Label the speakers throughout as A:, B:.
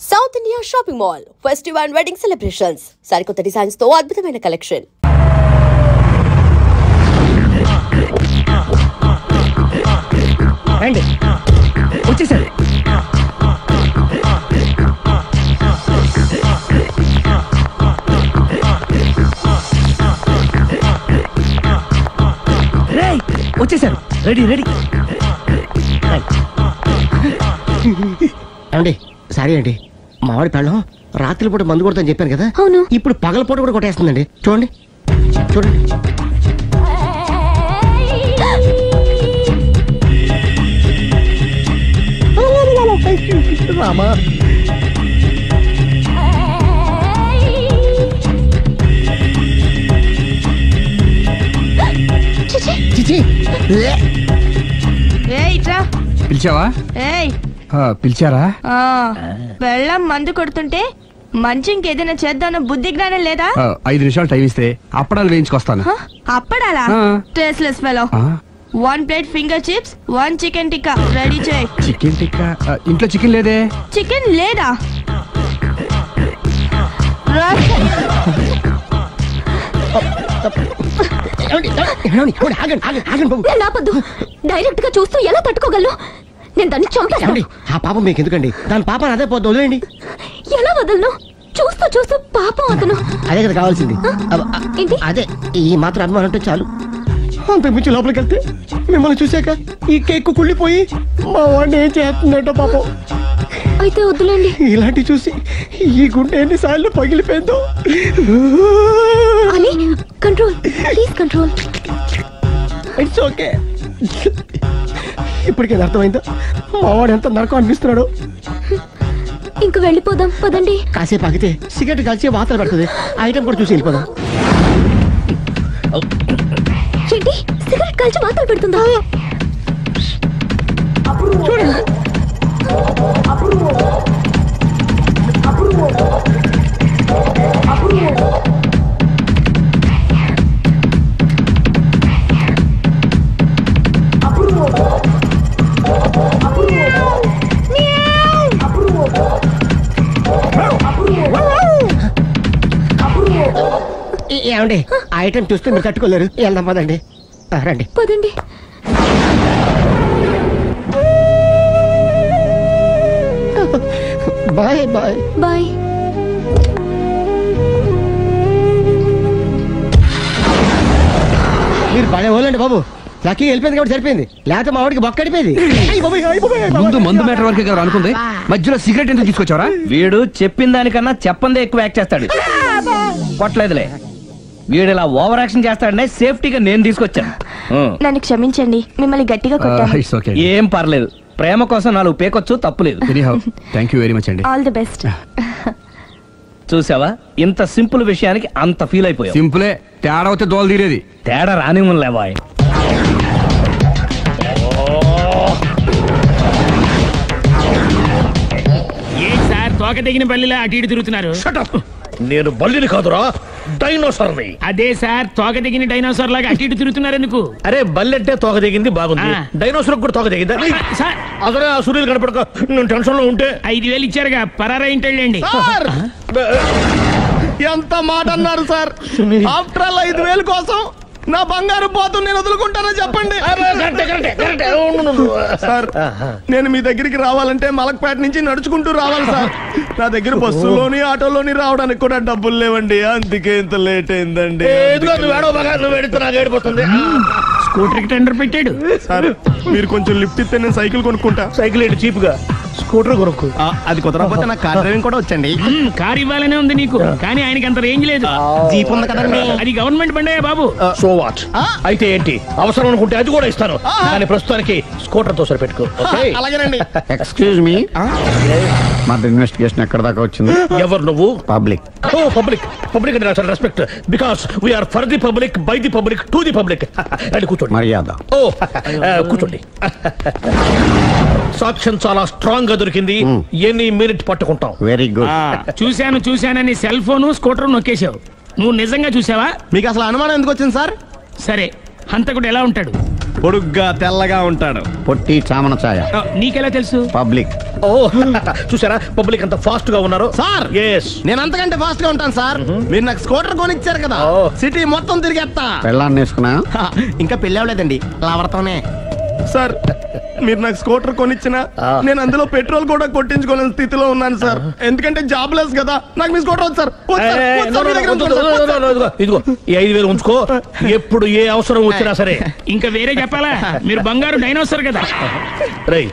A: South India shopping mall festival and wedding celebrations సరికొత్త designs తో అద్భుతమైన కలెక్షన్.
B: రండి వచ్చేసారు. వచ్చేసారు. Ready ready.
C: అండి సారీ అండి, మామిడి పెళ్ళం రాత్రి పూట మందు కొడతాను చెప్పాను కదా.
D: అవును.
C: ఇప్పుడు పగలపూట కూడా కొట్టేస్తుందండి. చూడండి చూడండి. రామా
B: పిలిచావా? పిలిచారా?
D: వెళ్ళం మందు కొడుతుంటే మంచి ఇంకేదైనా చేద్దాను బుద్ధి జ్ఞానం లేదా?
B: 5 నిమిషాలు టైం ఇస్తే అప్పడాలు వేయించుకొస్తాను.
D: అప్పడాలా? Tasteless fellow. 1 plate finger chips, 1 chicken tikka ready చేయి.
B: Chicken tikka? ఇంట్లో చికెన్ లేదే.
D: చికెన్ లేదా? డైరెక్ట్ గా చూస్తూ ఎలా తట్టుకోగలను? నేను దాన్ని చంపేస్తాను.
C: ఆ పాపం మీకు ఎందుకండి? దాని పాపం అదే పోతుంది, వదిలేండి.
D: ఎలా వదలను? చూస్తూ చూస్తూ పాపం అతను.
C: అదే కదా కావాల్సింది. అదే ఈ మాత్రం అభిమానం అంటే చాలు. అంతకుమించి లోపలికి వెళ్తే మిమ్మల్ని చూసాక ఈ కేక్ కుళ్ళిపోయి మా వాడిని ఏం చేస్తున్నట్టు పాపం.
D: అయితే వద్దులేండి.
C: ఇలాంటి చూసి ఈ గుండె ఎన్నిసార్లు పగిలిపోయిందో.
D: Control please, control.
C: It's okay. ఇప్పటికే అర్థమైందా మా వాడు ఎంత నరకం అనిపిస్తున్నాడు?
D: ఇంక వెళ్ళిపోదాం పదండి.
C: కాసేపు ఆగితే సిగరెట్ కాల్చి వాతలు పెడుతుంది. ఆ ఐటమ్ కూడా చూసి వెళ్ళిపోదాం.
D: ఏంటి సిగరెట్ కాల్చి వాతలు పెడుతుందా?
C: చూడండి. ఏమండి ఆ ఐటమ్ చూస్తే మీరు తట్టుకోలేరు. వెళ్దాం పదండి. రండి
D: పదండి.
C: Bye bye
D: bye.
C: మీరు బాగా పోలండి బాబు. లక్కీ వెళ్ళిపోయింది కాబట్టి సరిపోయింది, లేకపోతే మా వాడికి బొక్క అడిపోయింది.
B: ముందు మందు మ్యాటర్ వరకే కదా అనుకుంది, మధ్యలో సిగరెట్ ఎందుకు తీసుకొచ్చావరా?
E: వీడు చెప్పిన దానికన్నా చెప్పందే ఎక్కువ యాక్ట్ చేస్తాడు. కొట్టలేదులే, వీడు ఇలా ఓవర్ యాక్షన్ చేస్తాడనే సేఫ్టీగా నేను తీసుకొచ్చాను.
D: నన్ను క్షమించండి, మిమ్మల్ని గట్టిగా కొట్టాను.
E: ఏం పర్లేదు, ప్రేమ కోసం 4 పేకొచ్చు, తప్పులేదు.
B: థ్యాంక్ యూ వెరీ మచ్ అండి.
D: All the best.
E: చూసావా, ఇంత సింపుల్ విషయానికి అంత ఫీల్ అయిపోయావు.
B: సింపులే, తేడా అవుతే దోలు తీరేది.
E: తేడా రానివ్వలే బాయ్.
F: తోక తెగిన బల్లిలా అటు ఇటు తిరుగుతున్నారు.
G: నేను బల్లిని కాదురా, డైనోసార్ని.
F: అదే సార్, తోక తెగిన డైనోసార్ లాగా అటు ఇటు తిరుగుతున్నారు ఎందుకు?
G: అరే బల్లి అంటే తోక తెగింది బాగుంది, డైనోసార్ కూడా తోక తెగిందా? అదే ఆ సూర్యులు కనపడక నేను టెన్షన్ లో ఉంటే
F: 5,000 ఇచ్చారుగా, పరారా ఇంటండి.
G: ఎంత మాట అన్నారు సార్? ఆఫ్టర్ ఆల్ 5,000 కోసం నా బంగారు పోతు నేను వదులుకుంటానో చెప్పండి సార్. నేను మీ దగ్గరికి రావాలంటే మలక్పేట నుంచి నడుచుకుంటూ రావాలి సార్. నా దగ్గర బస్సులోని ఆటోలోని రావడానికి కూడా డబ్బులు లేవండి, అందుకే ఇంత లేట్ అయిందండి.
F: స్కూటర్ కి టెండర్ పెట్టాడు
G: సార్. మీరు కొంచెం లిఫ్ట్ ఇస్తే నేను సైకిల్ కొనుక్కుంటా. సైకిల్ ఏంటి చీప్ గా, స్కూటర్ కొనుక్కు. అది కుదరకపోతే నాకు కార్ డ్రైవింగ్ కూడా వచ్చండి.
F: కార్ ఇవ్వాలనే ఉంది నీకు, కానీ ఆయనకి అంత రేంజ్ లేదు.
G: జీప్ ఉంది కదండి.
F: అది గవర్నమెంట్ బండే బాబు.
G: So what? అయితే ఏంటి, అవసరం అనుకుంటే అది కూడా ఇస్తాను, కానీ ప్రస్తుతానికి స్కూటర్ తో సరిపెట్టుకో. అలాగేనండి.
H: ఎక్స్క్యూజ్ మీ, మా ఇన్వెస్టిగేషన్ ఎక్కడ దాకా వచ్చింది?
G: ఎవరు నువ్వు?
H: పబ్లిక్.
G: ఓ పబ్లిక్. పబ్లిక్ అంటే నాకు respect, because we're for the public, by the public, to the public. అని కూర్చోండి.
H: మర్యాద.
G: ఓ కూర్చోండి. సాక్ష్యం చాలా స్ట్రాంగ్ గా దొరికింది, ఎన్ని మినిట్ పట్టుకుంటాం.
H: Very good.
F: చూశానని సెల్ ఫోన్ స్కూటర్ నొక్కేశావు. నువ్వు నిజంగా చూసావా?
G: మీకు అసలు అనుమానం ఎందుకు వచ్చింది సార్?
F: సరే, హంతకుడు ఎలా ఉంటాడు?
G: పొడుగ్గా తెల్లగా ఉంటాడు.
H: పొట్టి చామన ఛాయ.
F: నీకెలా తెలుసు?
H: పబ్లిక్.
E: ఓ చూసారా పబ్లిక్ అంత ఫాస్ట్ గా ఉన్నారు.
G: సార్ నేను అంతకంటే ఫాస్ట్ గా ఉంటాను సార్. మీరు నాకు స్కూటర్ కొనిచ్చారు కదా, సిటీ మొత్తం తిరిగేస్తా.
H: పెళ్ళాన్ని వేసుకున్నా?
G: ఇంకా పెళ్ళి అవ్వలేదండి, లావడతానే. సార్ మీరు నాకు స్కూటర్ కొనిచ్చినా నేను అందులో పెట్రోల్ కూడా కొట్టించుకోలేని స్థితిలో ఉన్నాను సార్. ఎందుకంటే జాబ్ లెస్ కదా. నాకు మీ స్కూటర్ వద్దు సార్.
E: ఇదిగో ఈ 5,000 ఉంచుకో, ఎప్పుడు ఏ అవసరం వచ్చినా సరే.
F: ఇంకా వేరే చెప్పాలా? మీరు బంగారు డైనోసార్ కదా.
E: రేయ్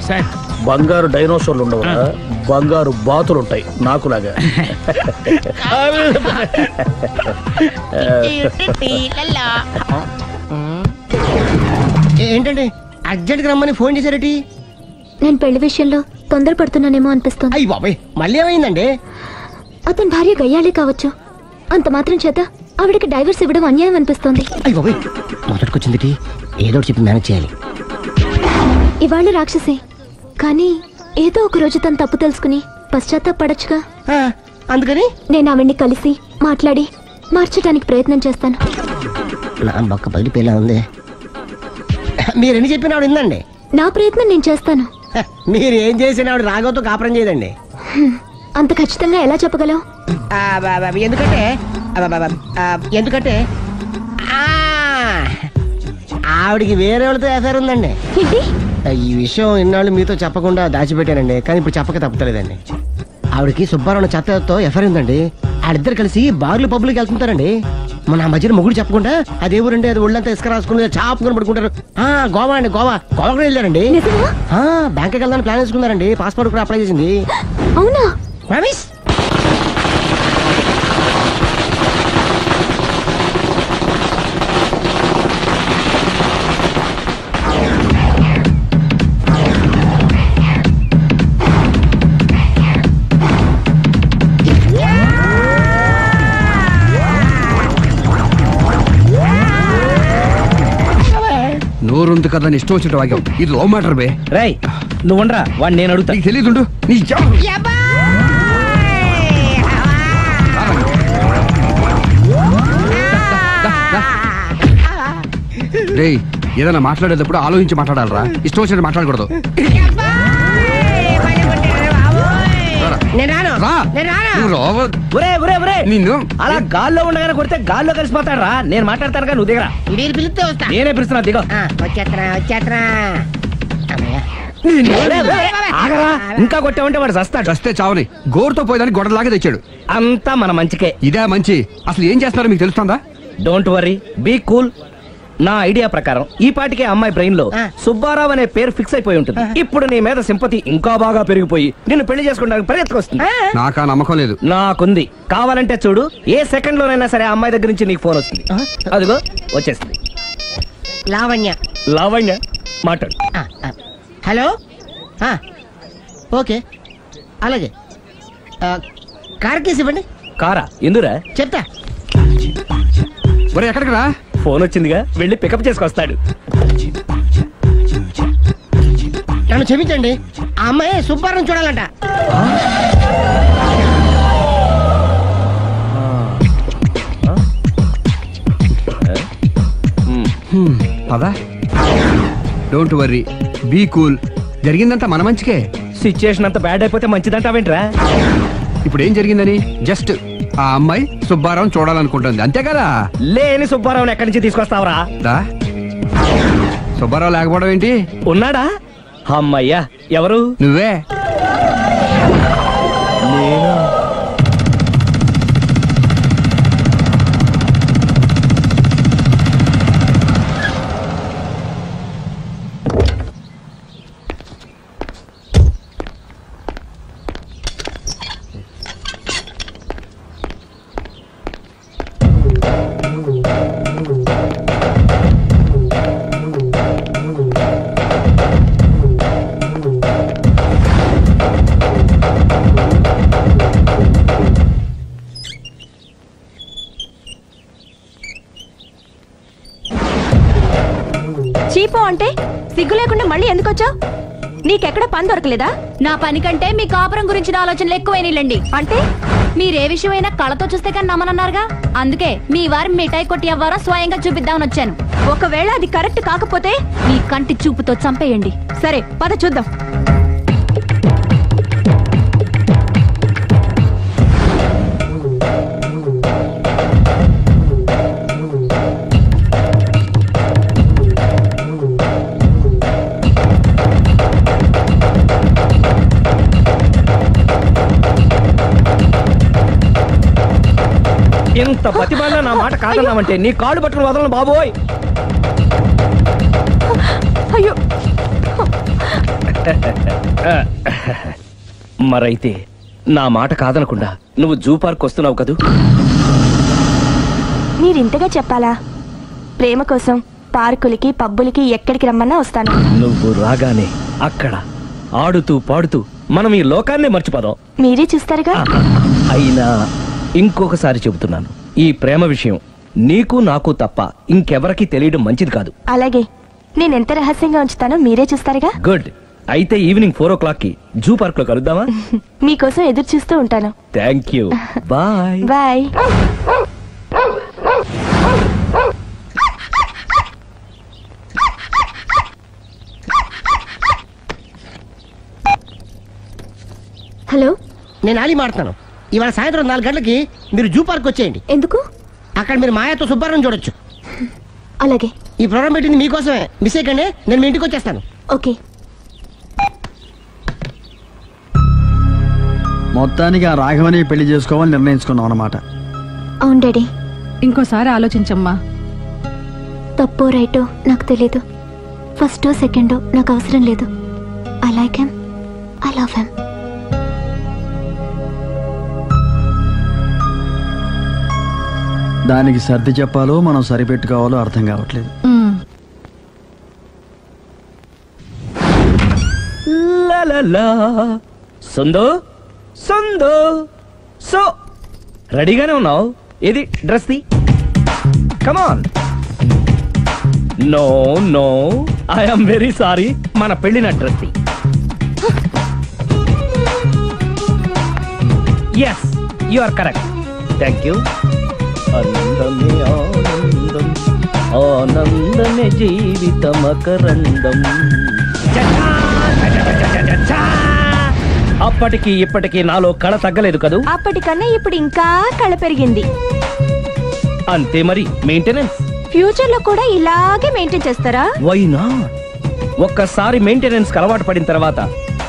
F: సార్
E: బంగారు డైనోసార్లు ఉండవు, బంగారు బాతులు ఉంటాయి నాకులాగా.
C: ఏంటండి అర్జెంట్ గా రమ్మని ఫోన్ చేశారటి?
I: నేను పెళ్లి విషయంలో తొందరపడుతున్నానేమో అనిపిస్తోంది.
C: అయ్యి బాబాయ్ మళ్ళీ ఏమైందండి?
I: అతని భార్య గయ్యాళే కావచ్చు, అంత మాత్రం చేత ఆవిడకి డైవర్స్ ఇవ్వడం అన్యాయం అనిపిస్తోంది.
C: అయ్యి బాబాయ్ మొదటికొచ్చింది, ఏదో చెప్పి మేనేజ్ చేయాలి.
I: ఇవాళ రాక్షసే, కానీ ఏదో ఒక రోజు తను తప్పు తెలుసుకుని పశ్చాత్తాపడొచ్చుగా.
C: అందుకని
I: నేను ఆవిడ్ని కలిసి మాట్లాడి మార్చడానికి ప్రయత్నం చేస్తాను.
C: నా బొక్క పగిలిపోయేలా ఉంది. మీరెన్ని చెప్పిన ఆవిడ ఉందండి.
I: నా ప్రయత్నం నేను చేస్తాను.
C: మీరు ఏం చేసిన ఆవిడ రాఘవతో కాపురం చేయదండి.
I: అంత ఖచ్చితంగా ఎలా చెప్పగలవు?
C: ఎందుకంటే ఎందుకంటే ఆవిడికి వేరే వాళ్ళతో ఎఫైర్ ఉందండి.
I: ఏంటి?
C: ఈ విషయం ఇన్నాళ్ళు మీతో చెప్పకుండా దాచిపెట్టానండి, కానీ ఇప్పుడు చెప్పక తప్పలేదండి. ఆవిడకి సుబ్బారావు చెత్తతో ఎఫైర్ ఉందండి. వాళ్ళిద్దరు కలిసి బార్లు పబ్లిక్ వెళ్తుంటారండి. మన ఆ మధ్యన మొగుడు చెప్పకుండా అదే ఊరండి, అది ఒళ్ళంతా ఇసుక రాసుకుని చాపుకొని పడుకుంటారు. గోవా అండి, గోవా కూడా వెళ్ళారండి. బ్యాంక్కి వెళ్దాని ప్లాన్ వేసుకున్నారండి. పాస్పోర్ట్ కూడా అప్లై చేసింది.
I: అవునా?
C: ప్రామిస్.
B: నోరుంది కదా ఇష్టం వచ్చినట్టు వాక్యం. ఇది లవ్ మ్యాటర్ బే.
E: రై నువ్వు ఉండరా, వాడిని నేను అడుగుతా.
B: నీకు తెలియదుండు నీ రే. ఏదైనా మాట్లాడేటప్పుడు ఆలోచించి మాట్లాడాలరా, ఇష్టం వచ్చినట్టు మాట్లాడకూడదు.
E: నిన్ను అలా గాల్లో ఉండగానే కొడితే గాల్లో కలిసిపోతాడు రా. నేను మాట్లాడతాను నువ్వు దిగరా.
C: పిలిస్తే వస్తా.
E: నేనే పిలుస్తున్నా, దిగో. ఇంకా కొట్టామంటే వాడు చస్తాడు.
B: చస్తే చావని గోరుతో పోయేదానికి గొడవలాగా తెచ్చాడు.
E: అంతా మన మంచికే.
B: ఇదే మంచి. అసలు ఏం చేస్తున్నారో మీకు తెలుస్తుందా?
E: Don't worry, be cool. నా ఐడియా ప్రకారం ఈ పాటికే అమ్మాయి బ్రెయిన్ లో సుబ్బారావు అనే పేరు ఫిక్స్ అయిపోయి ఉంటుంది. ఇప్పుడు నీ మీద సింపతి ఇంకా బాగా పెరిగిపోయి నిన్ను పెళ్లి చేసుకోవడానికి పరిగెత్తుకొస్తుంది.
B: నాకా నమ్మకం లేదు.
E: నాకుంది. కావాలంటే చూడు, ఏ సెకండ్ లోనైనా సరే అమ్మాయి దగ్గర నుంచి నీకు ఫోన్ వస్తుంది. అదిగో వచ్చేస్తుంది.
C: లావణ్య.
E: లావణ్య మాట్లాడు.
C: హలో. ఓకే అలాగే. కార్ కేసు ఇవ్వండి.
E: కారా? ఎందురా?
C: చెప్తా.
B: ఒరే ఎక్కడికి రా?
E: ఫోన్ వచ్చిందిగా, వెళ్ళి పికప్ చేసుకొస్తాడు.
C: నన్ను క్షమించండి, ఆ అమ్మాయి సుబ్బారావు చూడాలంట.
B: పదా. Don't worry, be cool. జరిగిందంతా మన మంచికే.
E: సిచ్యుయేషన్ అంతా బ్యాడ్ అయిపోతే మంచిదంటావేంట్రా?
B: ఇప్పుడు ఏం జరిగిందని జస్ట్ ఆ అమ్మాయి సుబ్బారావు చూడాలనుకుంటుంది, అంతే కదా.
E: లేని సుబ్బారావుని ఎక్కడి నుంచి తీసుకొస్తావరా?
B: సుబ్బారావు లేకపోవడం ఏంటి?
E: ఉన్నాడా? అమ్మయ్యా. ఎవరు?
B: నువ్వే.
D: చీపో అంటే సిగ్గు లేకుండా మళ్ళీ ఎందుకు వచ్చావు? నీకెక్కడ పని దొరకలేదా?
I: నా పని కంటే మీ కాపురం గురించిన ఆలోచనలు ఎక్కువైనాయిలండి.
D: అంటే
J: మీరే విషయమైనా కళ్ళతో చూస్తే కానీ నమ్మనన్నారుగా, అందుకే మీ వారి మిఠాయి కొట్టి అవ్వారో స్వయంగా చూపిద్దామని వచ్చాను. ఒకవేళ అది కరెక్ట్ కాకపోతే మీ కంటి చూపుతో చంపేయండి. సరే పద చూద్దాం.
E: ఎంత ప్రతిభలో నా మాట కాదన్నామంటే నీ కాళ్ళు పట్టుకుని వదలను బాబోయ్.
J: అయ్యో
E: మరైతే నా మాట కాదనకుండా నువ్వు జూ పార్క్ వస్తున్నావు కదూ?
D: మీరింతగా చెప్పాలా? ప్రేమ కోసం పార్కులకి పబ్బులకి ఎక్కడికి రమ్మన్నా వస్తాను.
E: నువ్వు రాగానే అక్కడ ఆడుతూ పాడుతూ మనం ఈ లోకాన్ని మర్చిపోదాం.
D: మీరే చూస్తారుగా.
E: అయినా ఇంకొకసారి చెబుతున్నాను, ఈ ప్రేమ విషయం నీకు నాకు తప్ప ఇంకెవరికి తెలియడం మంచిది కాదు.
D: అలాగే, నేనెంత రహస్యంగా ఉంచుతానో మీరే చూస్తారుగా.
E: గుడ్. అయితే ఈవినింగ్ 4 o'clock జూ పార్క్ లో కలుద్దామా?
D: మీకోసం ఎదురు చూస్తూ ఉంటాను.
E: Thank you. Bye
D: bye.
I: Hello,
C: నేను ఆలి మాడుతున్నాను. ఇవాళ సాయంత్రం 4 గంటలకి మీరు జూ పార్క్ వచ్చేయండి.
I: ఎందుకు?
C: అక్కడ మీరు మాయాతో సుబ్బారావు చూడొచ్చు.
I: అలాగే.
C: ఈ ప్రోగ్రామ్ పెట్టింది మీకోసమే. మిస్ అయ్యకండి, నేను మీ ఇంటికి వచ్చేస్తాను.
I: ఓకే.
H: మొత్తానికి ఆ రాఘవని పెళ్లి చేసుకోవాలని నిర్ణయించుకున్నాం అన్నమాట.
I: అవును డాడీ.
K: ఇంకోసారి ఆలోచించమ్మా.
I: తప్పో రైటో నాకు తెలీదు. ఫస్టో సెకండో నాకు అవసరం లేదు. I like him, I love him.
H: దానికి సర్ది చెప్పాలో మనం సరిపెట్టుకోవాలో అర్థం కావట్లేదు.
E: సందో సందో సో రెడీగానే ఉన్నావు? ఏది డ్రెస్ ది? Come on. No no, I'm very sorry, మన పెళ్లిన డ్రెస్ ది. Yes, you are correct. Thank you. ఆనందమే ఆనందం, ఆనందమే జీవితమకరందం. అప్పటికి ఇప్పటికి నాలో కళ తగ్గలేదు కదూ?
D: అప్పటికన్నా ఇప్పుడు ఇంకా కళ పెరిగింది.
E: అంతే మరి. మెయింటెనెన్స్
D: ఫ్యూచర్ లో కూడా ఇలాగే మెయింటైన్ చేస్తారా?
E: Why not? ఒక్కసారి మెయింటెనెన్స్ కి అలవాటు పడిన తర్వాత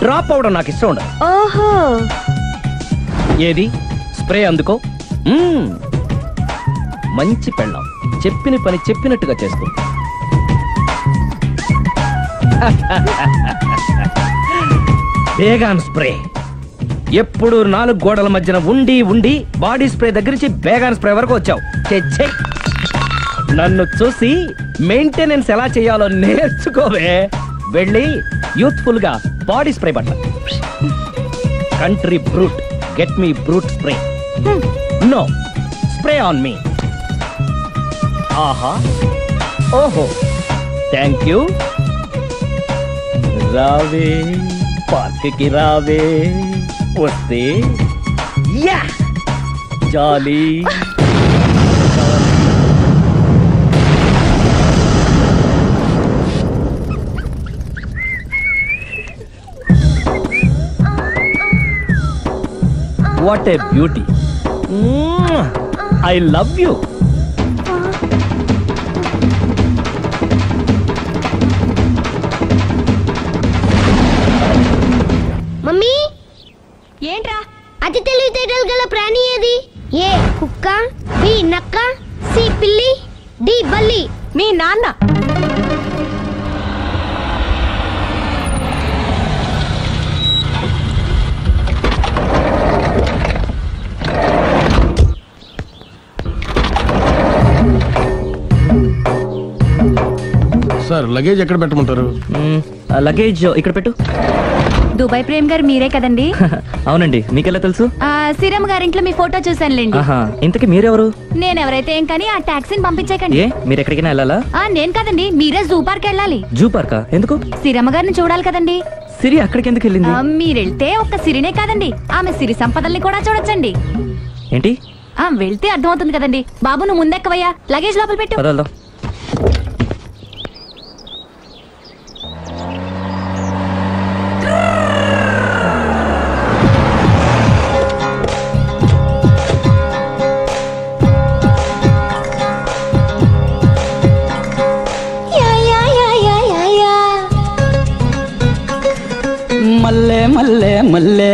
E: డ్రాప్ అవడం నాకు ఇష్టం ఉండదు.
D: ఓహో.
E: ఏది స్ప్రే అందుకో. మంచి పెళ్ళాం, చెప్పిన పని చెప్పినట్టుగా చేస్తూ. Baygon spray. ఎప్పుడు 4 గోడల మధ్యన ఉండి ఉండి బాడీ స్ప్రే దగ్గర నుంచి బేగాన్ స్ప్రే వరకు వచ్చావు. నన్ను చూసి మెయింటెనెన్స్ ఎలా చేయాలో నేర్చుకోవే. వెళ్ళి యూత్ఫుల్ గా బాడీ స్ప్రే పట్ల. Country Brut, get me Brut spray. No, spray on me. ఆహా, ఓహో, థ్యాంక్ యూ. రావే పార్క్ కి రావే, వస్తే యా jolly. What a beauty. I love you.
L: Mummy,
D: ఏంట్రా?
L: అతి తెలివితేటలు గల ప్రాణి ఏది? ఏ కుక్క, బి నక్క, సి పిల్లి, డి బల్లి.
D: మీ నాన్న.
G: సార్, లగేజ్ ఎక్కడ పెట్టమంటారు?
E: లగేజ్ ఇక్కడ పెట్టు.
J: దుబాయ్ ప్రేమ్ గారు మీరే కదండి?
E: అవునండి. మీకెలా తెలుసు?
J: శ్రీరామ్ గారింట్లో మీ ఫోటో చూసానులేండి.
E: ఇంతకీ మీరెవరు?
J: నేనెవరైతే ఏం కానీ ఆ టాక్సీని పంపించేకండి.
E: మీరు ఎక్కడికైనా వెళ్ళాలా?
J: నేను కదండి, మీరే జూ పార్క్ వెళ్ళాలి.
E: జూ పార్కా? ఎందుకు?
J: శ్రీరామ్ గారిని చూడాలి కదండి.
E: సిరి అక్కడికి ఎందుకు వెళ్ళింది?
J: మీరెళ్తే ఒక్క సిరినే కాదండి, ఆమె సిరి సంపదల్ని కూడా చూడొచ్చండి.
E: ఏంటి?
J: వెళ్తే అర్థమవుతుంది కదండి. బాబు నువ్వు ముందెక్కవయ్యా, లగేజ్ లోపల పెట్టు.
E: వదలదాం.
M: మల్లె మల్లె మల్లె మల్లె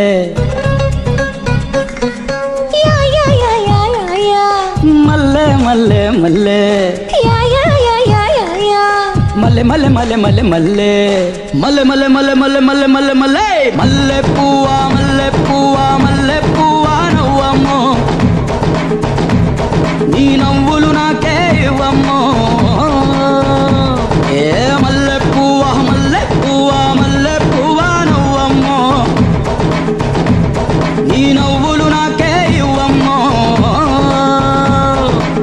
M: మల్లె మల్లె మల్లె మల్లె మల్లె మల్లె మల్లె మల్లె మల్లె మల్లె మల్లె మల్లె మల్లె మల్లె మల్లె పువ్వా మల్లె పువ్వా మల్లె పువ్వా నవ్వమ్మో నీ నవ్వులు నాకే ఇవ్వమ్మో ఏ మల్లె పువ్వా మల్లె పువ్వా మల్లె పువ్వా నవ్వమ్మో నీ నవ్వులు నాకే ఇవ్వమ్మో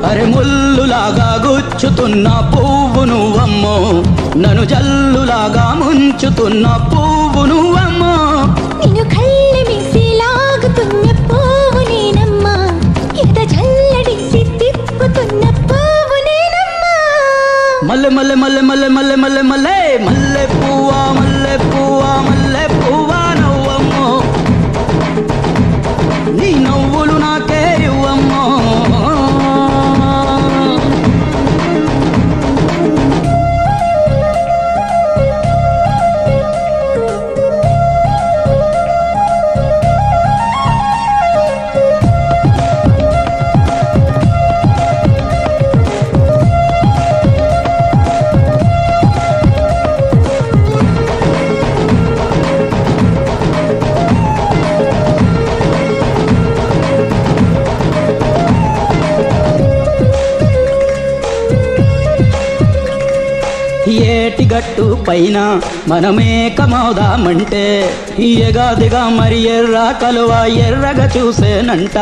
M: అరే ముల్లులాగా గుచ్చుతున్న పువ్వు నువ్వమ్మో నన్ను జల్లులాగా ముంచుతున్న పువ్వు నువ్వమ్మో
N: నిన్ను కళ్ళి మీసి లాగుతున్న పువ్వు నేనమ్మా ఎద జల్లడిసి తిప్పుతున్న పువ్వు నేనమ్మా
M: మల్లె మల్లె మల్లె మల్లె మల్లె మల్లె మల్లె మల్లె పువ్వా మల్లె పువ్వా మల్లె పువ్వా నవ్వమ్మో నీ నవ్వులు నాకే ఇవ్వమ్మో ఏటిగట్టు పైన మనమేకమవుదామంటే ఎగాదిగా మరి ఎర్ర కలువ ఎర్రగా చూసేనంట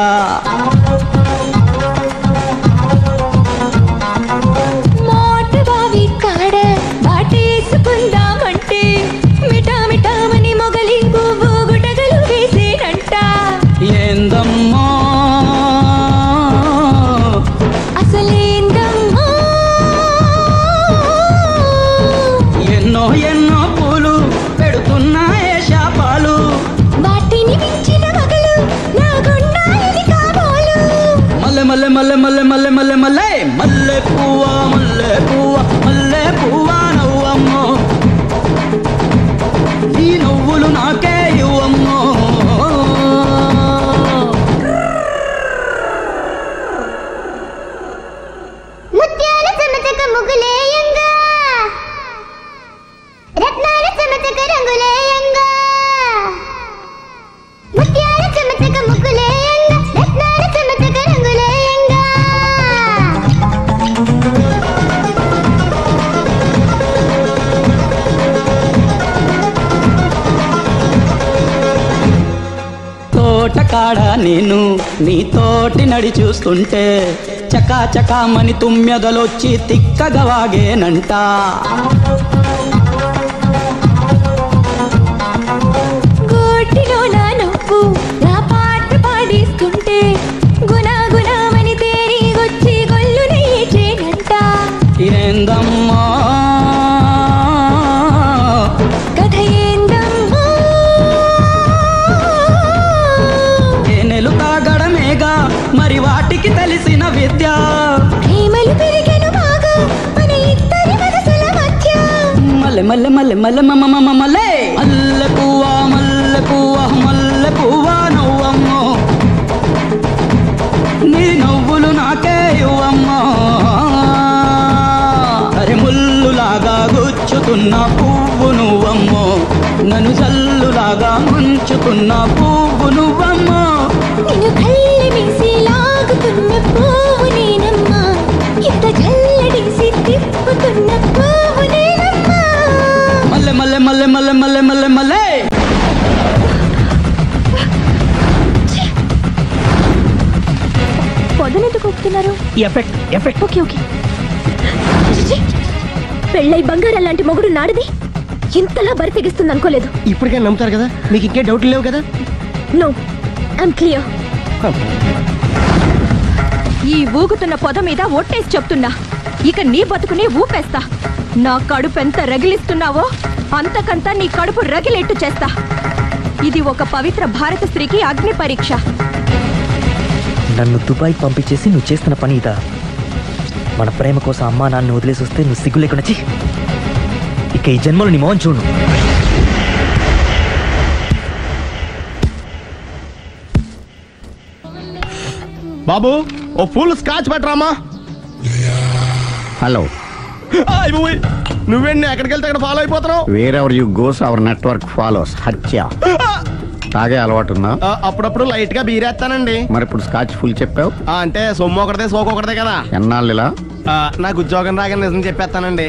N: మోటబావి కాడ బాటేసుకుందామంటే మిఠా మిఠామని మొగలి పువ్వు గుటగలు వేసేనంట
M: ఏందమ్మో
N: అసలేందమ్మా
M: ఎన్నో ఎన్నో పూలు పెడుతున్నాయే శాపాలు
N: వాటిని మించిన మగలు నా గుండాలని కాబోలు
M: మల్లె మల్లె మల్లె మల్లె మల్లె మల్లె మల్లె మల్లె పువ్వా మల్లె పువ్వా మల్లె పువ్వా నవ్వమ్మో నీ నవ్వులు నాకే ఇవ్వమ్మో
L: ముత్యాల చెమటక ముగ్గులేయంగా రత్నాల చెమటక రంగులేయంగా ముత్యాల చెమటక ముగ్గులేయంగా రత్నాల చెమటక రంగులేయంగా
M: తోటకాడ నేను నీ తోటి నడి చూస్తుంటే చకా చకామని తుమ్మెదలొచ్చి తిక్కగా వాగేనంట
N: గోటిలో నా నవ్వు నా పాట పాడిస్తుంటే గునా గునామని తేరిగొచ్చి గొల్లుని ఏడ్చేనంట
M: ఏందమ్మా
N: కథ ఏందమ్మా
M: తేనెలు తాగడమేగా మరి వాటికి తెలిసిన విద్య
N: ప్రేమలు పెరిగెను బాగా మన ఇద్దరి మనసుల మధ్య
M: మల్లె మల్లె మల్లె మల్లె మమ మమ మల్లె మల్లె పువ్వా మల్లె పువ్వా మల్లె పువ్వా నవ్వమ్మో నీ నవ్వులు నాకే ఇవ్వమ్మో అరే ముల్లులాగా గుచ్చుతున్న పువ్వు నువ్వమ్మో నన్ను జల్లులాగా ముంచుతున్న పువ్వు నువ్వమ్మో
N: నిన్ను కళ్ళి మీసి లాగుతున్న పువ్వు నేనమ్మా ఎద జల్లడిసి తిప్పుతున్న పువ్వు నేనమ్మా
M: మల్లె మల్లె మల్లె మల్లె మల్లె మల్లె మల్లె
I: పొదనెందుకు ఒప్పుతున్నారు?
E: ఎఫెక్ట్ ఎఫెక్ట్
I: ఓకే ఓకే పెళ్ళై బంగారం లాంటి మొగుడు నాడిది ఇంతలా బరి తెగిస్తుంది అనుకోలేదు.
C: ఇప్పటికే నమ్ముతారు కదా, మీకు ఇంకే డౌట్లు లేవు కదా?
I: No, I'm clear.
J: ఈ ఊగుతున్న పొద మీద ఒట్టేసి చెప్తున్నా, ఇక నీ బతుకుని ఊపేస్తా. నా కడుపు ఎంత రగిలిస్తున్నావో అంతకంతా నీ కడుపు రగిలేట్టు చేస్తా. ఇది ఒక పవిత్ర భారత స్త్రీకి అగ్ని పరీక్ష.
O: నన్ను దుబాయ్ పంపించేసి నువ్వు చేస్తున్న పని ఇదా? మన ప్రేమ కోసం అమ్మా నాన్న వదిలేసి వస్తే నువ్వు సిగ్గు లేకుండా చి. ఇక ఈ జన్మలో నీ మోహన్ చూడు.
G: బాబు ఓ ఫుల్ స్కాచ్ పెట్టరామా.
H: హలో,
G: నువ్వేంటి ఎక్కడికి వెళ్తే అక్కడ ఫాలో అయిపోతున్నావు?
H: Wherever you goes our network follows. హత్య. తాగే అలవాటు ఉందా?
G: అప్పుడప్పుడు లైట్ గా బీరేస్తానండి.
H: మరి ఇప్పుడు స్కాచ్ ఫుల్ చెప్పావు
G: అంటే సొమ్ము ఒకటిదే సోకు ఒకటిదే కదా.
H: ఎన్నాళ్ళు ఇలా?
G: నాకు ఉద్యోగం రాగానే నిజం చెప్పేస్తానండి.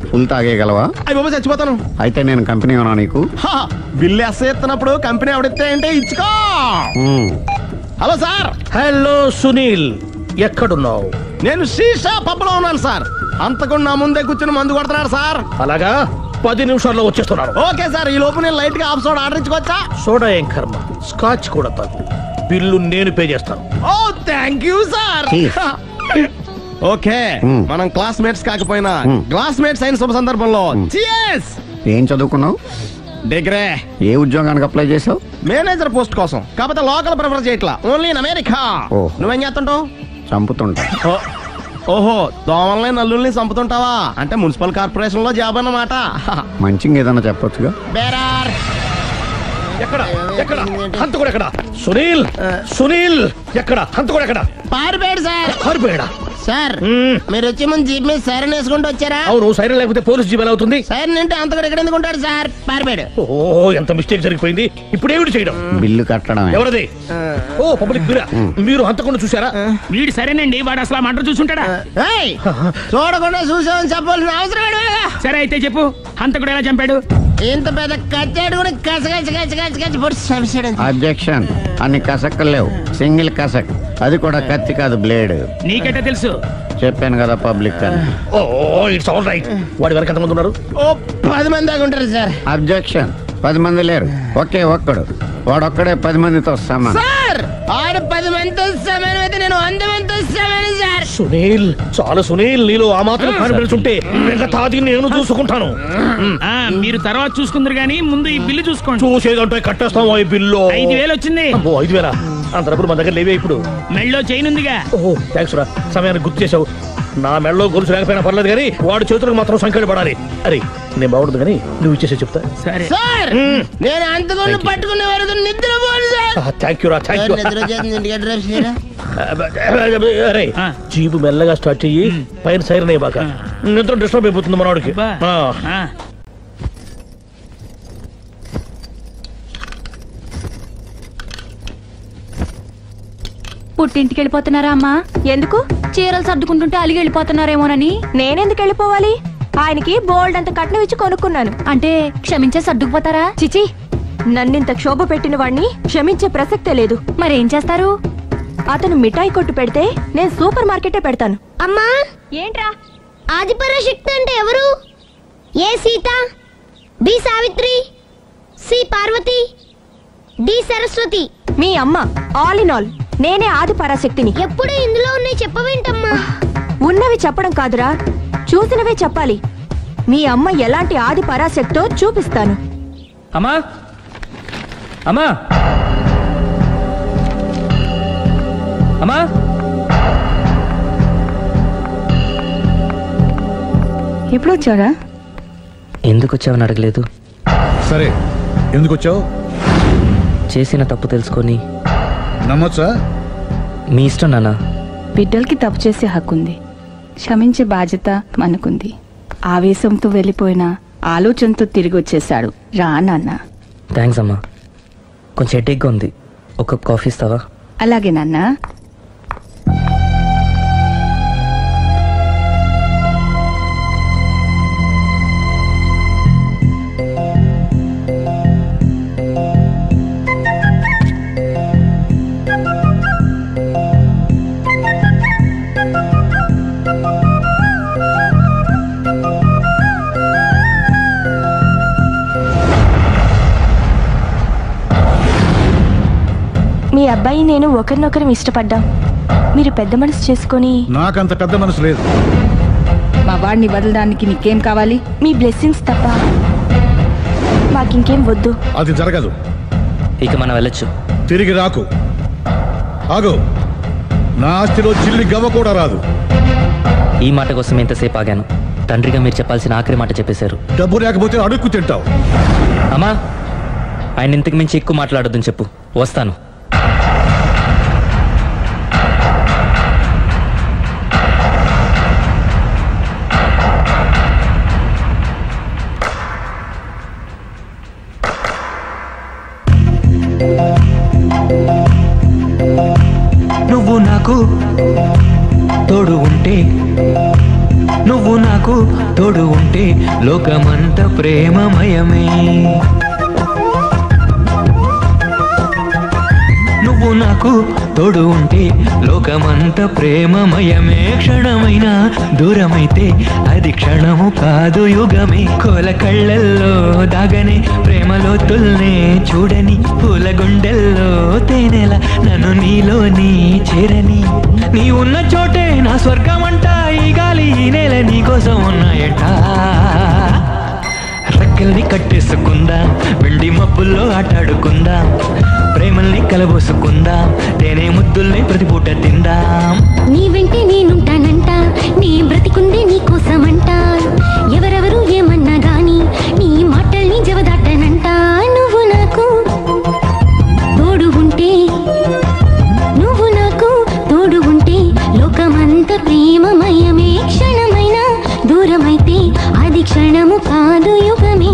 H: ఫుల్ తాగేయగలవా?
G: అయ్యి బాబు చచ్చిపోతాను.
H: అయితే నేను కంపెనీ ఉన్నా నీకు.
G: బిల్లు ఎస్ ఎత్తినప్పుడు కంపెనీ ఎవడితే అంటే ఇచ్చుకో. Hello sir.
E: హలో సునీల్, ఎక్కడున్నావు?
G: నేను శీషా పబ్ లో ఉన్నాను సార్. అంతకుండా నా ముందే కూర్చుని మందు కొడుతున్నాడు సార్.
E: అలాగా, 10 నిమిషాల్లో వచ్చేస్తున్నాను.
G: Okay sir. ఈ లోపు నేను లైట్ గా హాఫ్ సోడా ఆర్డర్ ఇచ్చుకోవచ్చా?
E: సోడా ఏం కర్మ, స్కాచ్ కూడా తాగు. బిల్లు నేను పే చేస్తాను.
G: ఓ థ్యాంక్ యూ సార్. ఓకే, మనం క్లాస్మేట్స్ కాకపోయినా క్లాస్మేట్స్ అయిన శుభ సందర్భంలో cheers.
H: ఏం చదువుకున్నావు?
G: డిగ్రీ.
H: ఏ ఉద్యోగానికి అప్లై చేసావు?
G: మేనేజర్ పోస్ట్ కోసం. కాకపోతే లోకల్ ప్రిఫర్ చేయట్లా, ఓన్లీ ఇన్ అమెరికా. నువ్వేం చేస్తుంటావు?
H: చంపుతుంటా.
G: ఓహో, దోమల్ని నల్లుల్ని చంపుతుంటావా? అంటే మున్సిపల్ కార్పొరేషన్ లో జాబ్ అన్నమాట.
H: మంచిగా ఏదన్నా చెప్పొచ్చుగా.
E: ఎక్కడ ఎక్కడ హంతకుడు ఎక్కడ? సునీల్, సునీల్ ఎక్కడ? హంతకుడు ఎక్కడ?
C: పారిపోయాడు సార్.
E: పారిపోయాడా?
C: సార్ మీరు వచ్చే ముందు జీప్ మీద సైరన్ వేసుకుంటూ వచ్చారా?
E: అవును, సైరన్ లేకపోతే పోలీస్ జీప్ ఎలా అవుతుంది?
C: సైరన్ అంటే అంతకుడు ఎక్కడ ఎందుకు ఉంటాడు సార్? పారిపోయాడు.
E: ఓ, ఎంత మిస్టేక్ జరిగిపోయింది. ఇప్పుడు ఏమిటి చేయడం?
H: బిల్లు కట్టడం.
E: ఎవరది? ఓ, పబ్లిక్ మీరా? మీరు హంతకుండా చూసారా?
F: వీడు సరేనండి, వాడు అసలు మంట చూసుంటాడా?
C: చూడకుండా చూసామని చెప్పాల్సిన అవసరం లేదు.
F: సరే అయితే చెప్పు, హంతకుడు ఎలా చంపాడు?
C: ఇంత పెద్ద కచ్చాడు కూడా
H: అబ్జెక్షన్. అన్ని కసక్కలు లేవు, సింగిల్ కసక్. అది కూడా కత్తి కాదు, బ్లేడ్.
F: నీకెట్టా తెలుసు?
H: చెప్పాను కదా పబ్లిక్ అని.
E: ఓ, ఇట్స్ ఆల్ రైట్. వాడి వరకు ఎంతమంది ఉన్నారు?
C: ఓ 10 మంది దాకా ఉంటారు సార్.
H: అబ్జెక్షన్. 10 మంది లేరు, ఒకే ఒక్కడు. వాడొక్కడే 10 మందితో సమానం.
C: సార్ ఆడు 10 మందితో సమానం అయితే నేను 100 మందితో సమానం సార్.
E: సునీల్, చాలా సునీల్, నీలో ఆ మాత్రం కాన్ఫిడెన్స్ ఉంటే మిగతాది నేను చూసుకుంటాను.
F: మీరు తర్వాత చూసుకుందరు గానీ ముందు ఈ బిల్లు చూసుకోండి.
E: చూసేదంటే కట్టేస్తాం. ఈ బిల్లు
F: 5,000 వచ్చింది.
E: 5,000? అంత డబ్బులు మన దగ్గర లేవే ఇప్పుడు.
F: మెళ్ళో చైన్ ఉందిగా.
E: ఓహో, థ్యాంక్స్ రా, సమయానికి గుర్తు చేసావు. నా మెళ్ళలో గొలుసు లేకపోయినా పర్లేదు కానీ వాడి చేతులకు మాత్రం సంఖ్యలు పడాలి. అరే, నేను బాగుండదు కానీ నువ్వు ఇచ్చేసే చెప్తా.
F: సరే
C: సార్, నేను అంతకుండా పట్టుకునే వరకు నిద్రపోను సార్.
E: థ్యాంక్ యూ రా, థ్యాంక్ యూ. అరే, జీబు మెల్లగా స్టార్ట్ చెయ్యి, పైన సైరన్ అయ్యాక నిద్ర డిస్టర్బ్ అయిపోతుంది మనవాడికి.
J: పుట్టింటికి వెళ్ళిపోతున్నారా అమ్మా? ఎందుకు? చీరలు సర్దుకుంటుంటే అలిగి వెళ్ళిపోతున్నారేమోనని. నేనెందుకు వెళ్ళిపోవాలి? ఆయనకి బోల్డ్ అంత కట్నం ఇచ్చి కొనుక్కున్నాను. అంటే క్షమించే సర్దుకుపోతారా? చిచి, నన్నింత క్షోభ పెట్టిన వాణ్ణి క్షమించే ప్రసక్తే లేదు. మరేం చేస్తారు? అతను మిఠాయి కొట్టు పెడితే నేను సూపర్ మార్కెటే పెడతాను.
L: అమ్మా,
J: ఏంట్రా?
L: ఆదిపరాశక్తి అంటే ఎవరు? A Sita, B Savitri, C Parvati, D Saraswati.
J: మీ అమ్మ. ఆల్ ఇన్ ఆల్ నేనే ఆది పరాశక్తిని.
L: ఎప్పుడు ఇందులో ఉన్నాయి చెప్పవేంటమ్మా?
J: ఉన్నవి చెప్పడం కాదురా, చూసినవే చెప్పాలి. మీ అమ్మ ఎలాంటి ఆది పరాశక్తో చూపిస్తాను.
O: అమ్మా, అమ్మా, అమ్మా.
K: ఎప్పుడు వచ్చారా?
O: ఎందుకు వచ్చావని అడగలేదు.
P: సరే, ఎందుకు వచ్చావు?
O: చేసిన తప్పు తెలుసుకొని
P: నమ్మొచ్చా?
O: మీ ఇష్టం నాన్న.
K: బిడ్డలకి తప్పు చేసే హక్కుంది, క్షమించే బాధ్యత మనకుంది. ఆవేశంతో వెళ్ళిపోయిన ఆలోచనతో తిరిగి వచ్చేసాడు. రా నాన్న.
O: థ్యాంక్స్ అమ్మా. కొంచెం హెడేక్గా ఉంది, ఒక కప్ కాఫీ ఇస్తావా?
K: అలాగే నాన్న.
D: మీ అబ్బాయి నేను ఒకరినొకరం ఇష్టపడ్డాం. మీరు పెద్ద మనసు చేసుకొని.
P: నాకంత పెద్ద మనసు లేదు.
K: మా వాడిని వదలడానికి నీకేం కావాలి?
D: మీ బ్లెస్సింగ్స్ తప్ప మాకింకేం వద్దు.
P: అది జరగదు.
O: ఇక మనం వెళ్ళొచ్చు.
P: తిరిగి రాకు. ఆగు. నా ఆస్తిలో చిల్లి గవ్వ కూడా రాదు.
O: ఈ మాట కోసం ఎంతసేపు ఆగాను. తండ్రిగా మీరు చెప్పాల్సిన ఆఖరి మాట చెప్పేశారు.
P: డబ్బు లేకపోతే అడుక్కు తింటావు.
O: అమ్మా, ఆయన ఇంతకు మించి ఎక్కువ మాట్లాడొద్దని చెప్పు. వస్తాను.
M: నువ్వు నాకు తోడు ఉంటే, నువ్వు నాకు తోడు ఉంటే లోకమంత ప్రేమమయమే. నువ్వు నాకు తోడు ఉంటే లోకమంత ప్రేమమయమే. క్షణమైన దూరమైతే అది క్షణము కాదు యుగమే. కోల కళ్ళల్లో దాగనే ప్రేమలో తుల్నే చూడని, పూల గుండెల్లో తేనెల నన్ను నీలోని చేరని. నీ ఉన్న చోటే నా స్వర్గమంట. ఈ గాలి ఈ నేల నీ కోసం ఉన్నాయంట. రెక్కల్ని కట్టేసుకుందాం, వెండి మబ్బుల్లో ఆటాడుకుందాం, ప్రేమల్ని కలబోసుకుందాం, తేనె ముద్దుల్ని ప్రతిపూట తిందాం.
I: నీ వెంటే నేనుంటానంట, నీ బ్రతికుందే నీ కోసమంట. ఎవరెవరు ఏమన్నా గాని నీ మాటల్ని జవదాటనంట. నువ్వు నాకు తోడు ఉంటే, నువ్వు నాకు తోడు ఉంటే లోకమంత ప్రేమమయమే. క్షణమైన దూరమైతే అది క్షణము కాదు యుగమే.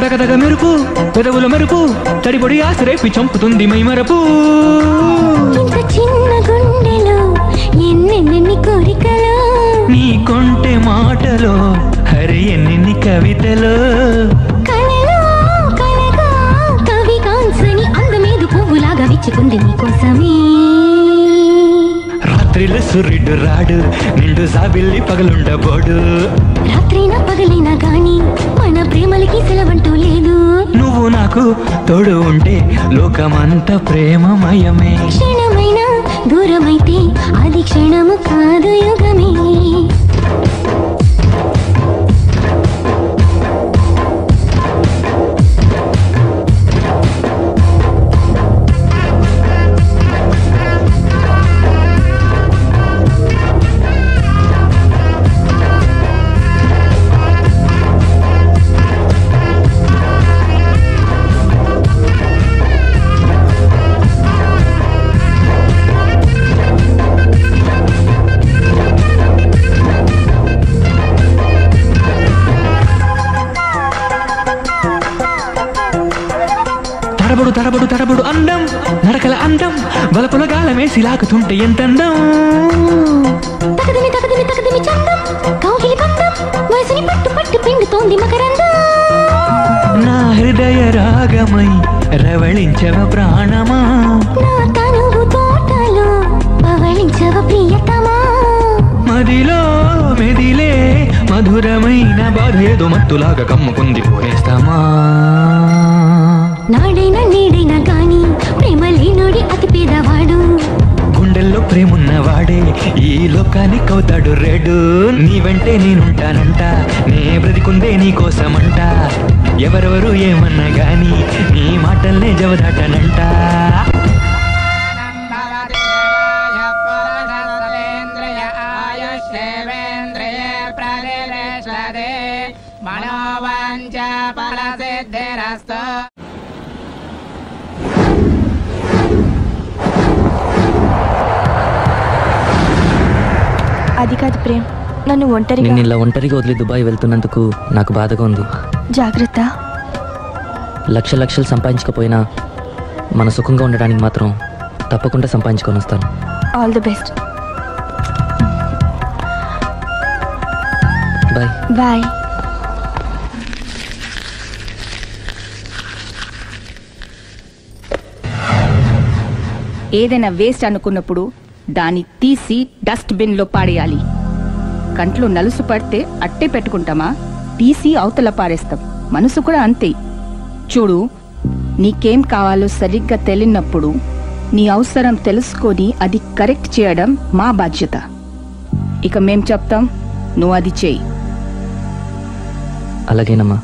M: దగదగ మెరుపు, పెదవుల మెరుపు, తడిపొడి ఆసరేపి చంపుతుంది మైమరపు.
I: ఇంత చిన్న గుండెలో ఎన్నెన్ని కోరికలు,
M: నీ కొంటె మాటలో హరి ఎన్నెన్ని కవితలు.
I: కలలో కలగా కవి కాంసని అందమేదు పువ్వులాగా విచ్చుకుంది నీకోసమే.
M: రాత్రిలో సూర్యుడు రాడు, నిండు జాబిల్లి పగలుండబోడు.
I: రాత్రైనా పగలైనా గాని మన ప్రేమలకి సెలవంటూ లేదు.
M: నువ్వు నాకు తోడు ఉంటే లోకమంత ప్రేమమయమే.
I: క్షణమైన దూరమైతే అది క్షణము కాదు యుగమే.
M: తడబడు తడబడు అందం, నడకల అందం, బలపుల గాలమేసి లాకుతుంటే ఎంతందం.
I: తగదిమి తగదిమి తగదిమి చందం, కౌగిలి బంధం, వయసుని పట్టు పట్టు పిండుతోంది మకరందం.
M: నా హృదయ రాగమై రవళించవ ప్రాణమా,
I: నా తనువు తోటలో పవళించవ ప్రియతమా.
M: మదిలో మెదిలే మధురమైన బాధ ఏదో మత్తులాగా కమ్ముకుంది పోనేస్తామా.
I: నాడైనా నీడైనా గాని ప్రేమ లేనోడి అతి పేదవాడు.
M: గుండెల్లో ప్రేమున్నవాడే ఈ లోకానికి అవుతాడు రేడు. నీ వెంటే నేనుంటానంట, నే బ్రతికుందే నీ కోసమంట. ఎవరెవరు ఏమన్నా గాని నీ మాటల్నే జవదాటనంట.
Q: మనోవాంఛ ఫలసిద్ధిరస్తు.
D: అది కాదు ప్రేమ్, నన్ను ఒంటరిగా.
O: నిన్ను ఇలా ఒంటరిగా వదిలి దుబాయ్ వెళ్తున్నందుకు నాకు బాధగా ఉంది.
D: జాగ్రత్త.
O: లక్షలు సంపాదించకపోయినా మన సుఖంగా ఉండడానికి మాత్రం తప్పకుండా సంపాదించుకొని వస్తాను.
D: All the best.
O: Bye
D: bye.
K: ఏదైనా వేస్ట్ అనుకున్నప్పుడు దాన్ని తీసి డస్ట్ బిన్ లో పాడేయాలి. కంట్లో నలుసు పడితే అట్టే పెట్టుకుంటామా, తీసి అవతల పారేస్తాం. మనసు కూడా అంతే. చూడు, నీకేం కావాలో సరిగ్గా తెలియనప్పుడు నీ అవసరం తెలుసుకొని అది కరెక్ట్ చేయడం మా బాధ్యత. ఇక మేం చెప్తాం, నువ్వు అది చేయి.
O: అలాగేనమ్మా.